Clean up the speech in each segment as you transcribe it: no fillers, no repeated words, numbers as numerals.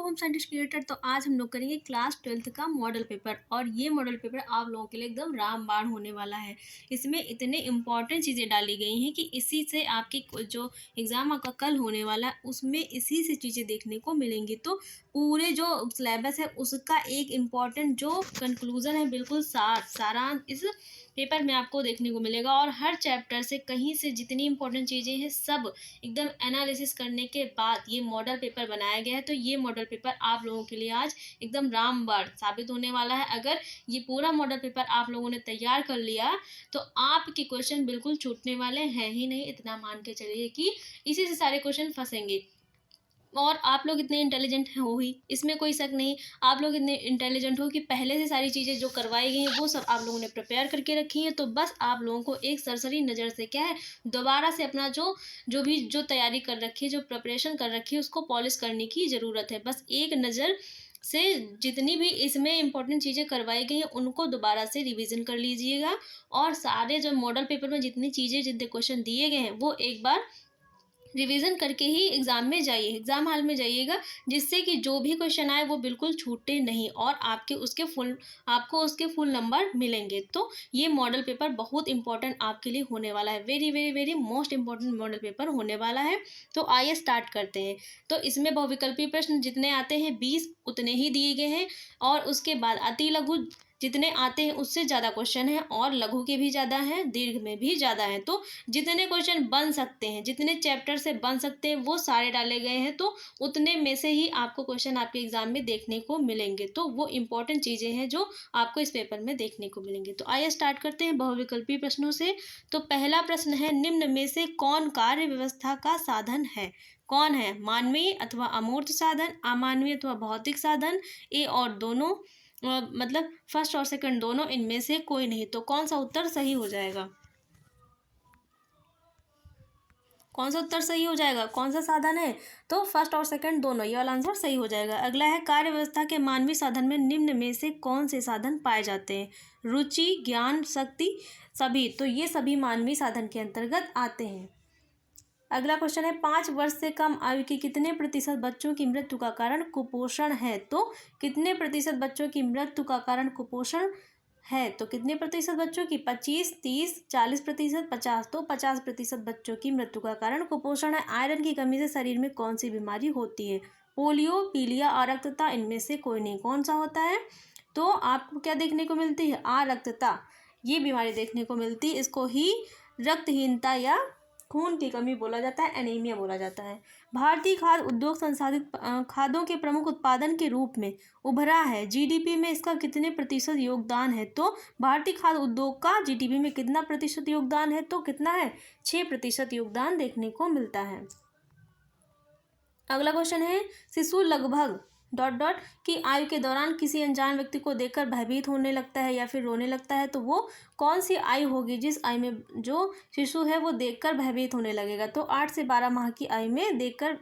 Home scientist creator. तो आज हम लोग करेंगे क्लास 12th का मॉडल पेपर और ये मॉडल पेपर आप लोगों के लिए एकदम रामबाण होने वाला है। इसमें इतने इम्पॉर्टेंट चीज़ें डाली गई हैं कि इसी से आपकी जो एग्ज़ाम आपका कल होने वाला है उसमें इसी से चीज़ें देखने को मिलेंगी। तो पूरे जो सिलेबस है उसका एक इम्पॉर्टेंट जो कंक्लूज़न है, बिल्कुल सारांश इस पेपर में आपको देखने को मिलेगा। और हर चैप्टर से कहीं से जितनी इम्पोर्टेंट चीज़ें हैं सब एकदम एनालिसिस करने के बाद ये मॉडल पेपर बनाया गया है। तो ये मॉडल पेपर आप लोगों के लिए आज एकदम रामबाण साबित होने वाला है। अगर ये पूरा मॉडल पेपर आप लोगों ने तैयार कर लिया तो आपके क्वेश्चन बिल्कुल छूटने वाले हैं ही नहीं। इतना मान के चलिए कि इसी से सारे क्वेश्चन फंसेंगे। और आप लोग इतने इंटेलिजेंट हो ही, इसमें कोई शक नहीं। आप लोग इतने इंटेलिजेंट हो कि पहले से सारी चीज़ें जो करवाई गई हैं वो सब आप लोगों ने प्रिपेयर करके रखी हैं। तो बस आप लोगों को एक सरसरी नज़र से क्या है, दोबारा से अपना जो तैयारी कर रखी है, जो प्रिपरेशन कर रखी है, उसको पॉलिश करने की ज़रूरत है। बस एक नज़र से जितनी भी इसमें इम्पोर्टेंट चीज़ें करवाई गई हैं उनको दोबारा से रिवीजन कर लीजिएगा। और सारे जो मॉडल पेपर में जितनी चीज़ें, जितने क्वेश्चन दिए गए हैं वो एक बार रिवीजन करके ही एग्ज़ाम में जाइए, एग्ज़ाम हॉल में जाइएगा, जिससे कि जो भी क्वेश्चन आए वो बिल्कुल छूटे नहीं और आपको उसके फुल नंबर मिलेंगे। तो ये मॉडल पेपर बहुत इंपॉर्टेंट आपके लिए होने वाला है। Very very very most important model paper होने वाला है। तो आइए स्टार्ट करते हैं। तो इसमें बहुविकल्पीय प्रश्न जितने आते हैं 20 उतने ही दिए गए हैं। और उसके बाद अति लघु जितने आते हैं उससे ज़्यादा क्वेश्चन हैं, और लघु के भी ज़्यादा हैं, दीर्घ में भी ज़्यादा हैं। तो जितने क्वेश्चन बन सकते हैं, जितने चैप्टर से बन सकते हैं वो सारे डाले गए हैं। तो उतने में से ही आपको क्वेश्चन आपके एग्जाम में देखने को मिलेंगे। तो वो इंपॉर्टेंट चीज़ें हैं जो आपको इस पेपर में देखने को मिलेंगे। तो आइए स्टार्ट करते हैं बहुविकल्पीय प्रश्नों से। तो पहला प्रश्न है, निम्न में से कौन कार्य व्यवस्था का साधन है? कौन है? मानवीय अथवा अमूर्त साधन, अमानवीय अथवा भौतिक साधन, ए और दोनों, मतलब फर्स्ट और सेकंड दोनों, इनमें से कोई नहीं। तो कौन सा उत्तर सही हो जाएगा? कौन सा उत्तर सही हो जाएगा? कौन सा साधन है? तो फर्स्ट और सेकंड दोनों, ये वाला आंसर सही हो जाएगा। अगला है, कार्य व्यवस्था के मानवीय साधन में निम्न में से कौन से साधन पाए जाते हैं? रुचि, ज्ञान, शक्ति, सभी। तो ये सभी मानवीय साधन के अंतर्गत आते हैं। अगला क्वेश्चन है, 5 वर्ष से कम आयु के कितने प्रतिशत बच्चों की मृत्यु का कारण कुपोषण है? तो कितने प्रतिशत बच्चों की मृत्यु का कारण कुपोषण है? तो कितने प्रतिशत बच्चों की? 25, 30, 40%, 50। तो 50% बच्चों की मृत्यु का कारण कुपोषण है। आयरन की कमी से शरीर में कौन सी बीमारी होती है? पोलियो, पीलिया, अरक्तता, इनमें से कोई नहीं। कौन सा होता है? तो आपको क्या देखने को मिलती है? अरक्तता, ये बीमारी देखने को मिलती है। इसको ही रक्तहीनता या खून की कमी बोला जाता है, एनीमिया बोला जाता है। भारतीय खाद्य उद्योग संसाधित खाद्यों के प्रमुख उत्पादन के रूप में उभरा है। जीडीपी में इसका कितने प्रतिशत योगदान है? तो भारतीय खाद्य उद्योग का जीडीपी में कितना प्रतिशत योगदान है? तो कितना है? 6% योगदान देखने को मिलता है। अगला क्वेश्चन है, शिशु लगभग डॉट डॉट की आयु के दौरान किसी अनजान व्यक्ति को देखकर भयभीत होने लगता है या फिर रोने लगता है। तो वो कौन सी आयु होगी जिस आयु में जो शिशु है वो देखकर भयभीत होने लगेगा? तो 8 से 12 माह की आयु में देखकर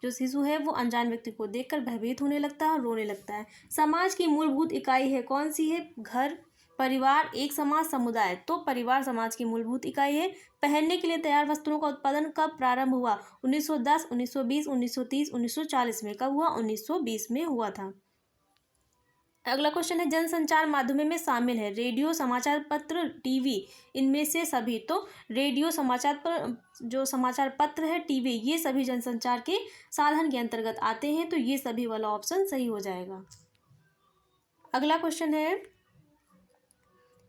जो शिशु है वो अनजान व्यक्ति को देखकर भयभीत होने लगता है और रोने लगता है। समाज की मूलभूत इकाई है, कौन सी है? घर, परिवार, एक समाज, समुदाय। तो परिवार समाज की मूलभूत इकाई है। पहनने के लिए तैयार वस्त्रों का उत्पादन कब प्रारंभ हुआ? 1910, 1920, 1930, 1940 में। कब हुआ? 1920 में हुआ था। अगला क्वेश्चन है, जनसंचार माध्यमों में शामिल है रेडियो, समाचार पत्र, टीवी, इनमें से सभी। तो रेडियो, जो समाचार पत्र है, टीवी, ये सभी जनसंचार के साधन के अंतर्गत आते हैं। तो ये सभी वाला ऑप्शन सही हो जाएगा। अगला क्वेश्चन है,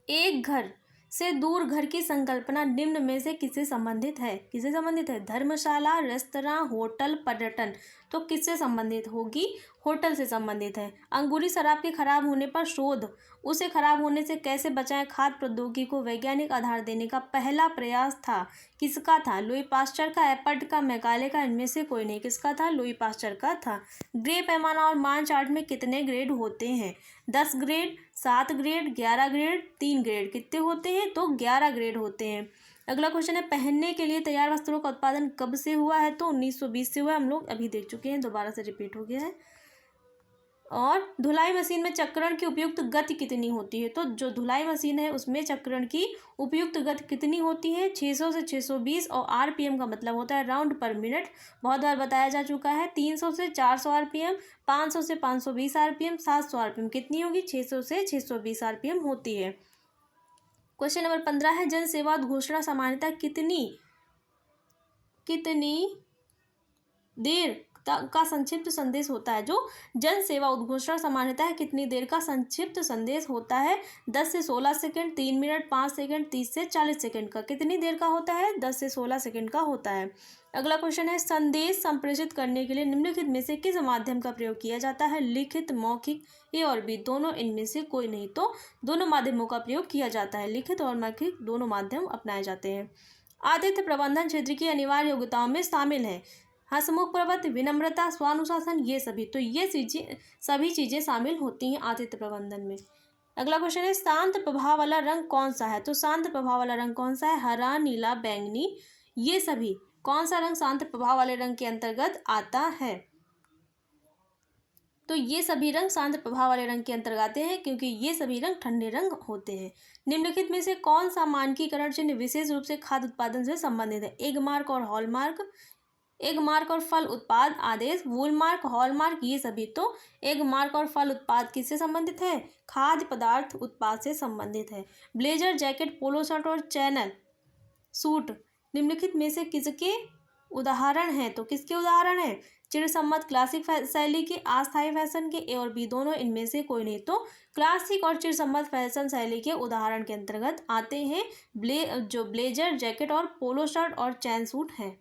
एक घर से दूर घर की संकल्पना निम्न में से किससे संबंधित है? किससे संबंधित है? धर्मशाला, रेस्तरां, होटल, पर्यटन। तो किससे संबंधित होगी? होटल से संबंधित है। अंगूरी शराब के खराब होने पर शोध, उसे खराब होने से कैसे बचाएं, खाद्य प्रौद्योगिकी को वैज्ञानिक आधार देने का पहला प्रयास था, किसका था? लुई पास्चर का, एपर्ट का, मैकाले का, इनमें से कोई नहीं। किसका था? लुई पास्चर का था। ग्रे पैमाना और मान चार्ट में कितने ग्रेड होते हैं? 10 ग्रेड, 7 ग्रेड, 11 ग्रेड, 3 ग्रेड। कितने होते हैं? तो 11 ग्रेड होते हैं। अगला क्वेश्चन है, पहनने के लिए तैयार वस्त्रों का उत्पादन कब से हुआ है? तो 1920 से हुआ है। हम लोग अभी देख चुके हैं, दोबारा से रिपीट हो गया है। और धुलाई मशीन में चक्रण की उपयुक्त गति कितनी होती है? तो जो धुलाई मशीन है उसमें चक्रण की उपयुक्त गति कितनी होती है? 600 से 620 और आरपीएम का मतलब होता है राउंड पर मिनट, बहुत बार बताया जा चुका है। 300 से 400 आरपीएम, 500 से 520 आरपीएम, 700 आरपीएम कितनी होगी? 600 से 620 आरपीएम होती है। क्वेश्चन नंबर 15 है जन सेवा उद्घोषणा सामान्यतः कितनी देर का संक्षिप्त संदेश होता है? जो जन सेवा उद्घोषणा सामान्यतः कितनी देर का संक्षिप्त संदेश होता है? 10 से 16 सेकंड, 3 मिनट, 5 सेकंड, 30 से 40 सेकंड का। कितनी देर का होता है? 10 से 16 सेकंड का होता है। अगला क्वेश्चन है संदेश संप्रेषित करने के लिए निम्नलिखित में से किस माध्यम का प्रयोग किया जाता है? लिखित, मौखिक, ए और बी दोनों, इनमें से कोई नहीं। तो दोनों माध्यमों का प्रयोग किया जाता है, लिखित और मौखिक दोनों माध्यम अपनाए जाते हैं। आतिथ्य प्रबंधन क्षेत्र की अनिवार्य योग्यताओं में शामिल है हंसमुख प्रवृत्ति, विनम्रता, स्वानुशासन, ये सभी। तो ये सभी चीज़ें शामिल होती हैं आतिथ्य प्रबंधन में। अगला क्वेश्चन है शांत प्रभाव वाला रंग कौन सा है? तो शांत प्रभाव वाला रंग कौन सा है? हरा, नीला, बैंगनी, ये सभी। कौन सा रंग शांत प्रभाव वाले रंग के अंतर्गत आता है? तो ये सभी रंग शांत प्रभाव वाले रंग के अंतर्गत आते हैं क्योंकि ये सभी रंग ठंडे रंग होते हैं। निम्नलिखित में से कौन सा मानकीकरण चिन्ह विशेष रूप से खाद्य उत्पादन से संबंधित है? एग मार्क और हॉलमार्क, एग मार्क और फल उत्पाद आदेश, वूल मार्क, हॉलमार्क, ये सभी। तो एग मार्क और फल उत्पाद किससे संबंधित है? खाद्य पदार्थ उत्पाद से संबंधित है। ब्लेजर, जैकेट, पोलो शर्ट और चैनल सूट निम्नलिखित में से किसके उदाहरण हैं? तो किसके उदाहरण हैं? चिरसम्मत क्लासिक शैली के, अस्थायी फैशन के, ए और बी दोनों, इनमें से कोई नहीं। तो क्लासिक और चिरसम्मत फैशन शैली के उदाहरण के अंतर्गत आते हैं जो ब्लेजर, जैकेट और पोलो शर्ट और चैन सूट हैं।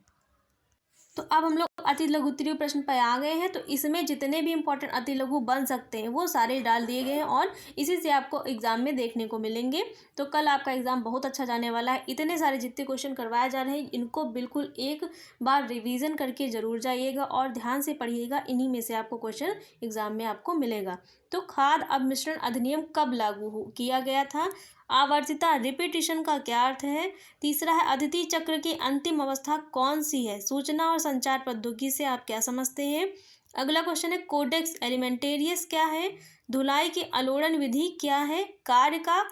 तो अब हम लोग अति लघु उत्तरीय प्रश्न पर आ गए हैं। तो इसमें जितने भी इंपॉर्टेंट अति लघु बन सकते हैं वो सारे डाल दिए गए हैं और इसी से आपको एग्जाम में देखने को मिलेंगे। तो कल आपका एग्जाम बहुत अच्छा जाने वाला है। इतने सारे जितने क्वेश्चन करवाए जा रहे हैं इनको बिल्कुल एक बार रिवीजन करके जरूर जाइएगा और ध्यान से पढ़िएगा। इन्हीं में से आपको क्वेश्चन एग्जाम में आपको मिलेगा। तो खाद्य अवमिश्रण अधिनियम कब लागू किया गया था? आवर्तिता, रिपीटिशन का क्या अर्थ है? तीसरा है अदिति चक्र की अंतिम अवस्था कौन सी है? सूचना और संचार प्रौद्योगिकी से आप क्या समझते हैं? अगला क्वेश्चन है कोडेक्स एलिमेंटेरियस क्या है? धुलाई की अलोड़न विधि क्या है? कार्य का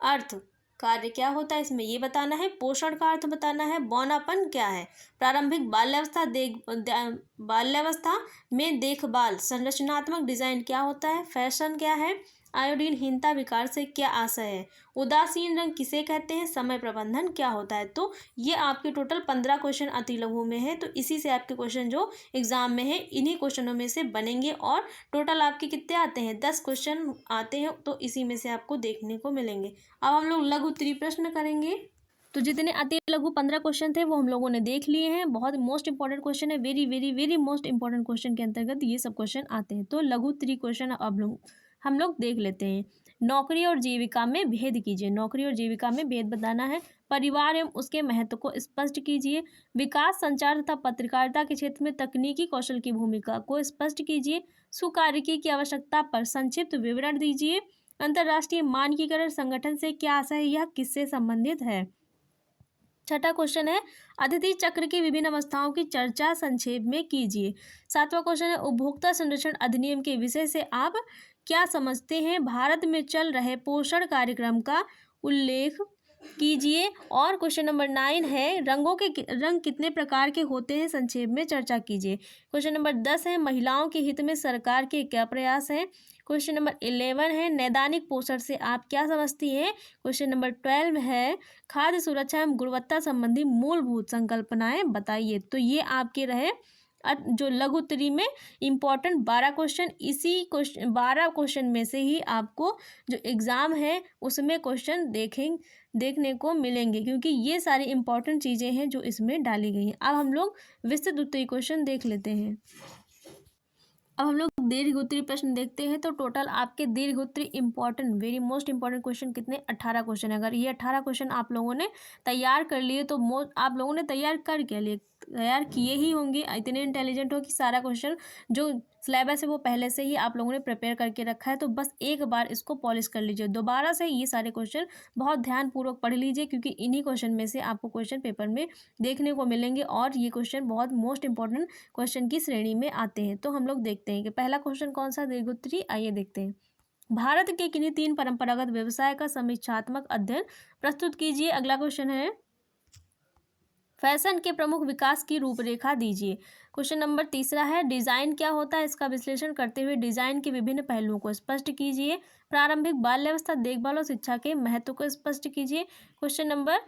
अर्थ, कार्य क्या होता है इसमें ये बताना है। पोषण का अर्थ बताना है। बौनापन क्या है? प्रारंभिक बाल्यावस्था में देखभाल, संरचनात्मक डिजाइन क्या होता है? फैशन क्या है? आयोडीनहीनता विकार से क्या आशय है? उदासीन रंग किसे कहते हैं? समय प्रबंधन क्या होता है? तो ये आपके टोटल 15 क्वेश्चन अति लघु में है। तो इसी से आपके क्वेश्चन जो एग्जाम में है इन्हीं क्वेश्चनों में से बनेंगे और टोटल आपके कितने आते हैं? 10 क्वेश्चन आते हैं। तो इसी में से आपको देखने को मिलेंगे। अब हम लोग लघु उत्तरीय प्रश्न करेंगे। तो जितने अति लघु 15 क्वेश्चन थे वो हम लोगों ने देख लिए हैं। बहुत मोस्ट इंपॉर्टेंट क्वेश्चन है, very very very most important question के अंतर्गत ये सब क्वेश्चन आते हैं। तो लघु उत्तरीय क्वेश्चन अब हम लोग देख लेते हैं। नौकरी और जीविका में भेद कीजिए। नौकरी और जीविका में भेद बताना है। परिवार एवं उसके महत्व को स्पष्ट कीजिए। विकास, संचार तथा पत्रकारिता के क्षेत्र में तकनीकी कौशल की भूमिका को स्पष्ट कीजिए। सुकार्यिकी की आवश्यकता पर संक्षिप्त विवरण दीजिए। अंतर्राष्ट्रीय मानकीकरण संगठन से क्या आशय है? यह किससे संबंधित है? छठा क्वेश्चन है अतिथि चक्र की विभिन्न अवस्थाओं की चर्चा संक्षेप में कीजिए। सातवां क्वेश्चन है उपभोक्ता संरक्षण अधिनियम के विषय से आप क्या समझते हैं? भारत में चल रहे पोषण कार्यक्रम का उल्लेख कीजिए। और क्वेश्चन नंबर 9 है रंग कितने प्रकार के होते हैं? संक्षेप में चर्चा कीजिए। क्वेश्चन नंबर 10 है महिलाओं के हित में सरकार के क्या प्रयास हैं? क्वेश्चन नंबर 11 है नैदानिक पोषण से आप क्या समझती हैं? क्वेश्चन नंबर 12 है खाद्य सुरक्षा एवं गुणवत्ता संबंधी मूलभूत संकल्पनाएं बताइए। तो ये आपके रहे जो लघु उत्तरी में इम्पॉर्टेंट 12 क्वेश्चन। इसी क्वेश्चन 12 क्वेश्चन में से ही आपको जो एग्ज़ाम है उसमें क्वेश्चन देखने को मिलेंगे क्योंकि ये सारी इंपॉर्टेंट चीज़ें हैं जो इसमें डाली गई हैं। अब हम लोग विस्तृत उत्तरीय क्वेश्चन देख लेते हैं। अब हम लोग दीर्घ उत्तरीय प्रश्न देखते हैं। तो टोटल आपके दीर्घ उत्तरीय important very most important question कितने? 18 क्वेश्चन है। अगर ये 18 क्वेश्चन आप लोगों ने तैयार कर लिए तो आप लोगों ने तैयार किए ही होंगे। इतने इंटेलिजेंट हो कि सारा क्वेश्चन जो सिलेबस है वो पहले से ही आप लोगों ने प्रिपेयर करके रखा है, तो बस एक बार इसको पॉलिश कर लीजिए। दोबारा से ये सारे क्वेश्चन बहुत ध्यानपूर्वक पढ़ लीजिए, क्योंकि इन्हीं क्वेश्चन में से आपको क्वेश्चन पेपर में देखने को मिलेंगे और ये क्वेश्चन बहुत मोस्ट इंपॉर्टेंट क्वेश्चन की श्रेणी में आते हैं। तो हम लोग देखते हैं कि पहला क्वेश्चन कौन सा दीर्घोत्तरी, आइए देखते हैं। भारत के किन्हीं 3 परंपरागत व्यवसाय का समीक्षात्मक अध्ययन प्रस्तुत कीजिए। अगला क्वेश्चन है, फैशन के प्रमुख विकास की रूपरेखा दीजिए। क्वेश्चन नंबर तीसरा है, डिजाइन क्या होता है, इसका विश्लेषण करते हुए डिजाइन के विभिन्न पहलुओं को स्पष्ट कीजिए। प्रारंभिक बाल्यावस्था देखभाल और शिक्षा के महत्व को स्पष्ट कीजिए। क्वेश्चन नंबर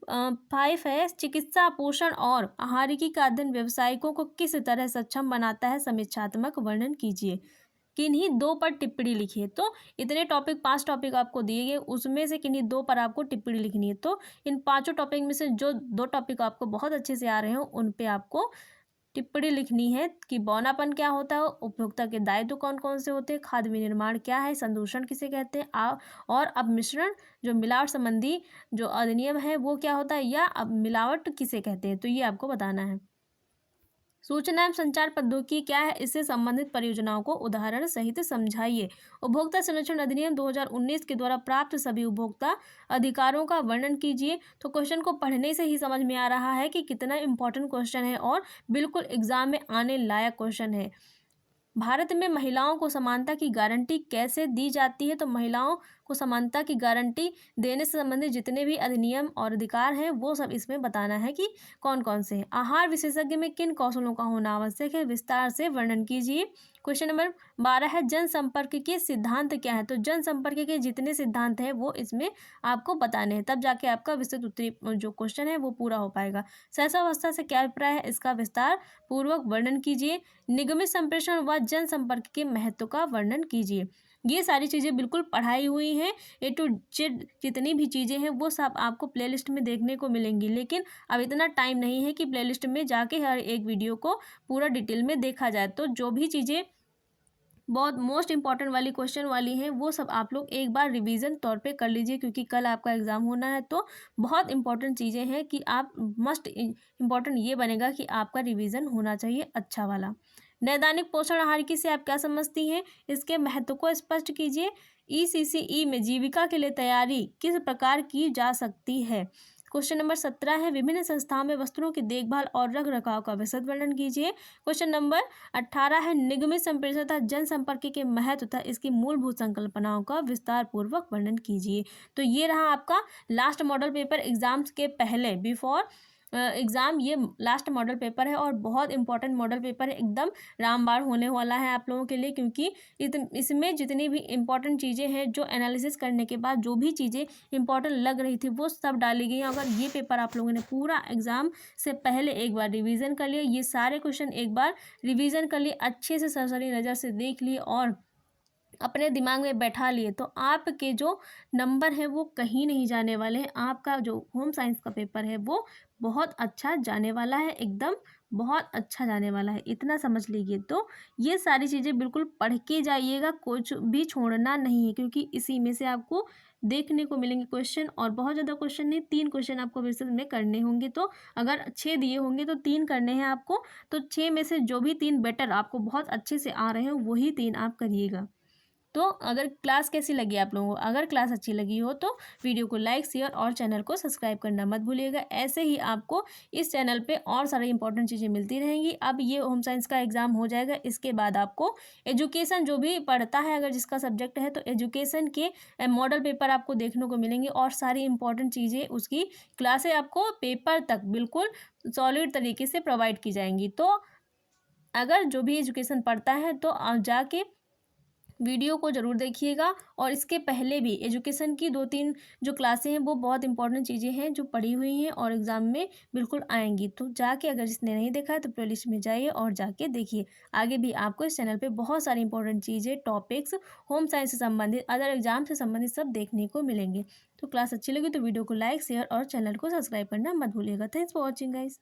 5 है, चिकित्सा पोषण और आहारिकी का अध्ययन व्यवसायिकों को किस तरह सक्षम बनाता है, समीक्षात्मक वर्णन कीजिए। किन्हीं 2 पर टिप्पणी लिखिए। तो इतने टॉपिक 5 टॉपिक आपको दिए गए, उसमें से किन्हीं 2 पर आपको टिप्पणी लिखनी है। तो इन पाँचों टॉपिक में से जो 2 टॉपिक आपको बहुत अच्छे से आ रहे हो उन पे आपको टिप्पणी लिखनी है कि बौनापन क्या होता है, उपभोक्ता के दायित्व कौन कौन से होते हैं, खाद्य विनिर्माण क्या है, संदूषण किसे कहते हैं, और अब मिश्रण जो मिलावट संबंधी जो अधिनियम है वो क्या होता है, या अब मिलावट किसे कहते हैं, तो ये आपको बताना है। सूचना एवं संचार प्रौद्योगिकी क्या है, इससे संबंधित परियोजनाओं को उदाहरण सहित समझाइए। उपभोक्ता संरक्षण अधिनियम 2019 के द्वारा प्राप्त सभी उपभोक्ता अधिकारों का वर्णन कीजिए। तो क्वेश्चन को पढ़ने से ही समझ में आ रहा है कि कितना इंपॉर्टेंट क्वेश्चन है और बिल्कुल एग्जाम में आने लायक क्वेश्चन है। भारत में महिलाओं को समानता की गारंटी कैसे दी जाती है, तो महिलाओं को समानता की गारंटी देने से संबंधित जितने भी अधिनियम और अधिकार हैं वो सब इसमें बताना है कि कौन कौन से हैं। आहार विशेषज्ञ में किन कौशलों का होना आवश्यक है, विस्तार से वर्णन कीजिए। क्वेश्चन नंबर 12 है, जनसंपर्क के सिद्धांत क्या है, तो जनसंपर्क के जितने सिद्धांत हैं वो इसमें आपको बताने हैं, तब जाके आपका विस्तृत उत्तरी जो क्वेश्चन है वो पूरा हो पाएगा। सहसावस्था से क्या अभिप्राय है, इसका विस्तार पूर्वक वर्णन कीजिए। निगमित संप्रेषण व जनसंपर्क के महत्व का वर्णन कीजिए। ये सारी चीज़ें बिल्कुल पढ़ाई हुई हैं, ए टू जेड जितनी भी चीज़ें हैं वो सब आपको प्लेलिस्ट में देखने को मिलेंगी, लेकिन अब इतना टाइम नहीं है कि प्लेलिस्ट में जाके हर एक वीडियो को पूरा डिटेल में देखा जाए। तो जो भी चीज़ें बहुत मोस्ट इंपॉर्टेंट वाली क्वेश्चन वाली हैं वो सब आप लोग एक बार रिवीजन तौर पे कर लीजिए, क्योंकि कल आपका एग्ज़ाम होना है। तो बहुत इंपॉर्टेंट चीज़ें हैं कि आप मस्ट इम्पॉर्टेंट ये बनेगा कि आपका रिवीजन होना चाहिए अच्छा वाला। नैदानिक पोषण आहार की से आप क्या समझती हैं, इसके महत्व को स्पष्ट कीजिए। ईसीसीई में जीविका के लिए तैयारी किस प्रकार की जा सकती है। क्वेश्चन नंबर 17 है, विभिन्न संस्थाओं में वस्त्रों की देखभाल और रख रखाव का विशद वर्णन कीजिए। क्वेश्चन नंबर 18 है, निगमित संप्रेषण तथा जनसंपर्क के महत्व तथा इसकी मूलभूत संकल्पनाओं का विस्तार पूर्वक वर्णन कीजिए। तो ये रहा आपका लास्ट मॉडल पेपर एग्जाम्स के पहले, बिफोर एग्ज़ाम ये लास्ट मॉडल पेपर है और बहुत इंपॉर्टेंट मॉडल पेपर है, एकदम रामबाण होने वाला है आप लोगों के लिए, क्योंकि इसमें जितनी भी इंपॉर्टेंट चीज़ें हैं जो एनालिसिस करने के बाद जो भी चीज़ें इंपॉर्टेंट लग रही थी वो सब डाली गई हैं। अगर ये पेपर आप लोगों ने पूरा एग्ज़ाम से पहले एक बार रिवीजन कर लिया, ये सारे क्वेश्चन एक बार रिवीजन कर लिए, अच्छे से सरसरी नज़र से देख लिए और अपने दिमाग में बैठा लिए, तो आपके जो नंबर हैं वो कहीं नहीं जाने वाले हैं। आपका जो होम साइंस का पेपर है वो बहुत अच्छा जाने वाला है, एकदम बहुत अच्छा जाने वाला है, इतना समझ लीजिए। तो ये सारी चीज़ें बिल्कुल पढ़ के जाइएगा, कुछ भी छोड़ना नहीं है, क्योंकि इसी में से आपको देखने को मिलेंगे क्वेश्चन, और बहुत ज़्यादा क्वेश्चन नहीं, 3 क्वेश्चन आपको विषय में करने होंगे। तो अगर 6 दिए होंगे तो 3 करने हैं आपको, तो 6 में से जो भी 3 बेटर आपको बहुत अच्छे से आ रहे हो वही 3 आप करिएगा। तो अगर क्लास कैसी लगी आप लोगों को, अगर क्लास अच्छी लगी हो तो वीडियो को लाइक, शेयर और चैनल को सब्सक्राइब करना मत भूलिएगा। ऐसे ही आपको इस चैनल पे और सारी इंपॉर्टेंट चीज़ें मिलती रहेंगी। अब ये होम साइंस का एग्ज़ाम हो जाएगा, इसके बाद आपको एजुकेशन जो भी पढ़ता है अगर जिसका सब्जेक्ट है तो एजुकेशन के मॉडल पेपर आपको देखने को मिलेंगे, और सारी इंपॉर्टेंट चीज़ें उसकी क्लासें आपको पेपर तक बिल्कुल सॉलिड तरीके से प्रोवाइड की जाएंगी। तो अगर जो भी एजुकेशन पढ़ता है तो जाके वीडियो को ज़रूर देखिएगा, और इसके पहले भी एजुकेशन की 2-3 जो क्लासें हैं वो बहुत इंपॉर्टेंट चीज़ें हैं जो पढ़ी हुई हैं और एग्ज़ाम में बिल्कुल आएंगी। तो जाके अगर जिसने नहीं देखा है तो प्लेलिस्ट में जाइए और जाके देखिए। आगे भी आपको इस चैनल पे बहुत सारी इंपॉर्टेंट चीज़ें, टॉपिक्स, होम साइंस से संबंधित, अदर एग्जाम से संबंधित सब देखने को मिलेंगे। तो क्लास अच्छी लगी तो वीडियो को लाइक, शेयर और चैनल को सब्सक्राइब करना मत भूलिएगा। Thanks for watching guys.